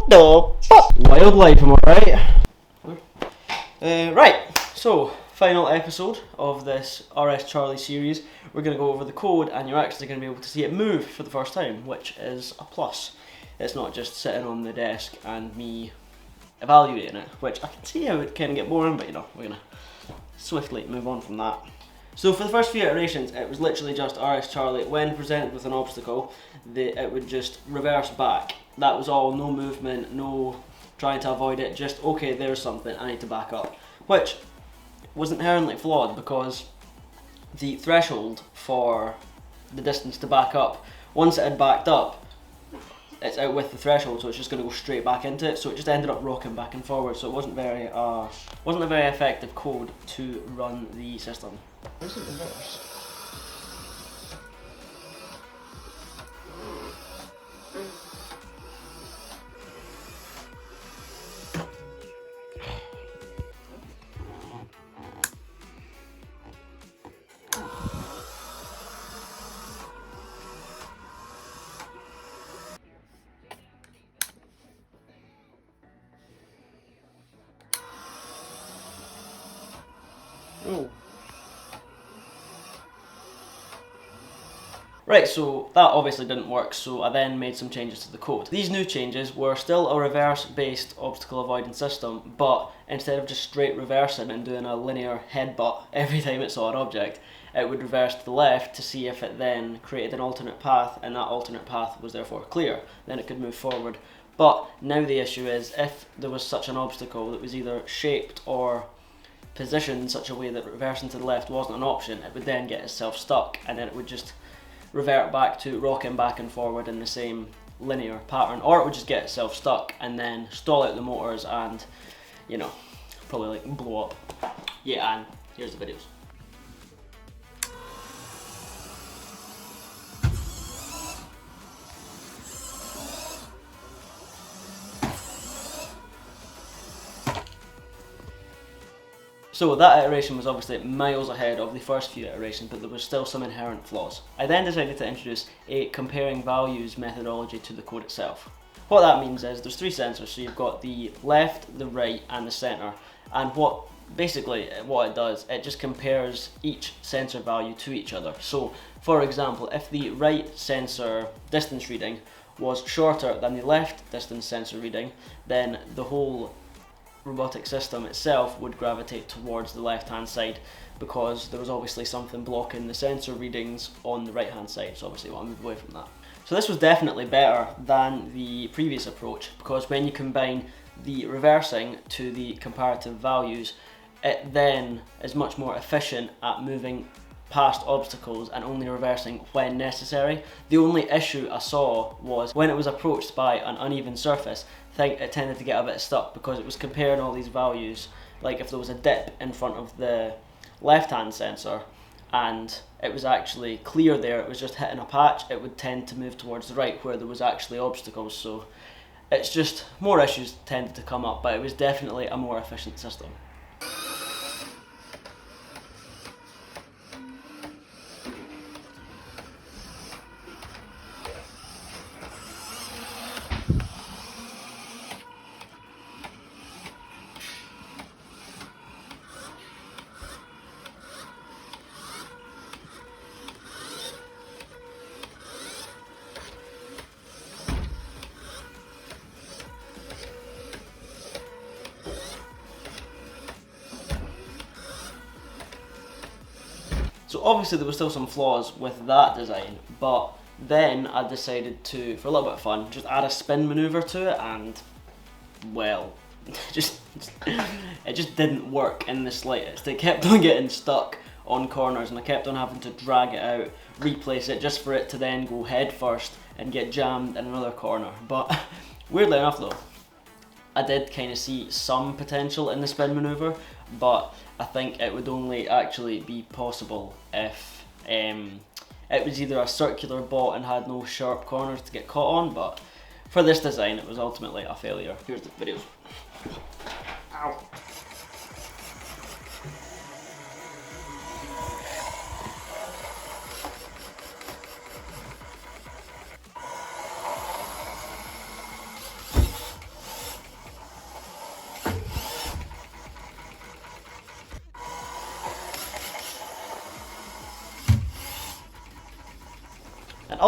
the fuck? Wildlife, am I right? Right, so final episode of this RS Charlie series. We're going to go over the code and you're actually going to be able to see it move for the first time, which is a plus. It's not just sitting on the desk and me evaluating it, which I can see how it can get boring, but you know, we're going to swiftly move on from that. So for the first few iterations, it was literally just RS Charlie. When presented with an obstacle, it would just reverse back. That was all, no movement, no trying to avoid it, just okay, there's something, I need to back up. Which was inherently flawed because the threshold for the distance to back up, once it had backed up, it's out with the threshold, so it's just going to go straight back into it. So it just ended up rocking back and forward. So it wasn't a very effective code to run the system. Where's it reverse? Oh. Right, so that obviously didn't work, so I then made some changes to the code. These new changes were still a reverse-based obstacle avoidance system, but instead of just straight reversing and doing a linear headbutt every time it saw an object, it would reverse to the left to see if it then created an alternate path, and that alternate path was therefore clear. Then it could move forward. But now the issue is, if there was such an obstacle that was either shaped or positioned in such a way that reversing to the left wasn't an option, it would then get itself stuck, and then it would just revert back to rocking back and forward in the same linear pattern, or it would just get itself stuck and then stall out the motors and, you know, probably like blow up. Yeah, and here's the videos. So that iteration was obviously miles ahead of the first few iterations, but there was still some inherent flaws. I then decided to introduce a comparing values methodology to the code itself. What that means is there's three sensors, so you've got the left, the right and the center, and what it does, it just compares each sensor value to each other. So for example, if the right sensor distance reading was shorter than the left distance sensor reading, then the whole robotic system itself would gravitate towards the left hand side because there was obviously something blocking the sensor readings on the right hand side, so obviously we want to move away from that. So this was definitely better than the previous approach because when you combine the reversing to the comparative values, it then is much more efficient at moving past obstacles and only reversing when necessary. The only issue I saw was when it was approached by an uneven surface, it tended to get a bit stuck because it was comparing all these values. Like if there was a dip in front of the left hand sensor and it was actually clear there, it was just hitting a patch, it would tend to move towards the right where there was actually obstacles. So it's just more issues tended to come up, but it was definitely a more efficient system. So obviously there was still some flaws with that design, but then I decided to, for a little bit of fun, just add a spin maneuver to it, and well, it just didn't work in the slightest. It kept on getting stuck on corners and I kept on having to drag it out, replace it just for it to then go head first and get jammed in another corner. But weirdly enough though, I did kind of see some potential in the spin maneuver, but I think it would only actually be possible if it was either a circular bot and had no sharp corners to get caught on, but for this design it was ultimately a failure. Here's the videos. Ow.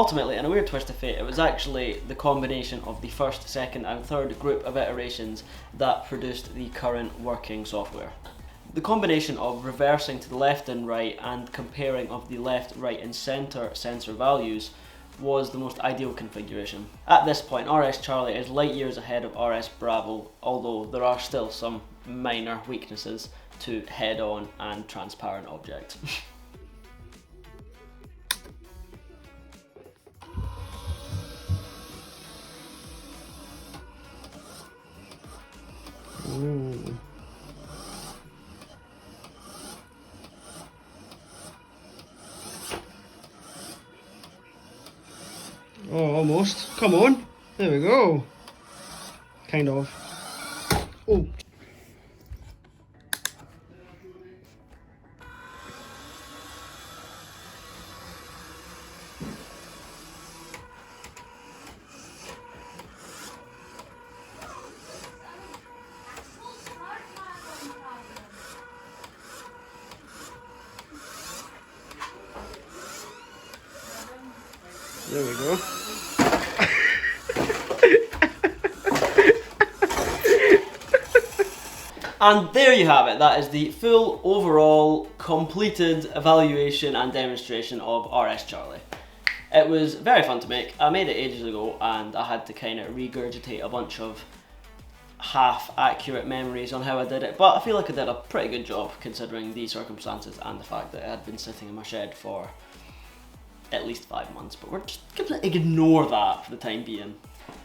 ultimately, in a weird twist of fate, it was actually the combination of the first, second and third group of iterations that produced the current working software. The combination of reversing to the left and right and comparing of the left, right and centre sensor values was the most ideal configuration. At this point, RS Charlie is light years ahead of RS Bravo, although there are still some minor weaknesses to head-on and transparent objects. Ooh. Oh, almost. Come on. There we go. Kind of. Oh. There we go. And there you have it, that is the full overall completed evaluation and demonstration of RS Charlie. It was very fun to make. I made it ages ago and I had to kind of regurgitate a bunch of half accurate memories on how I did it, but I feel like I did a pretty good job considering the circumstances and the fact that it had been sitting in my shed for at least 5 months, but we're just gonna ignore that for the time being.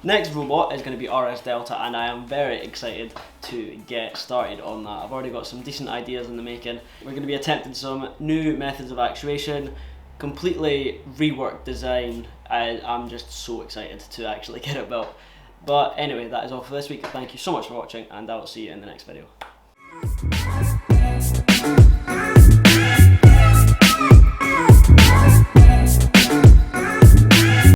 Next robot is going to be RS Delta and I am very excited to get started on that. I've already got some decent ideas in the making. We're going to be attempting some new methods of actuation, completely reworked design. I'm just so excited to actually get it built. But anyway, that is all for this week. Thank you so much for watching and I will see you in the next video.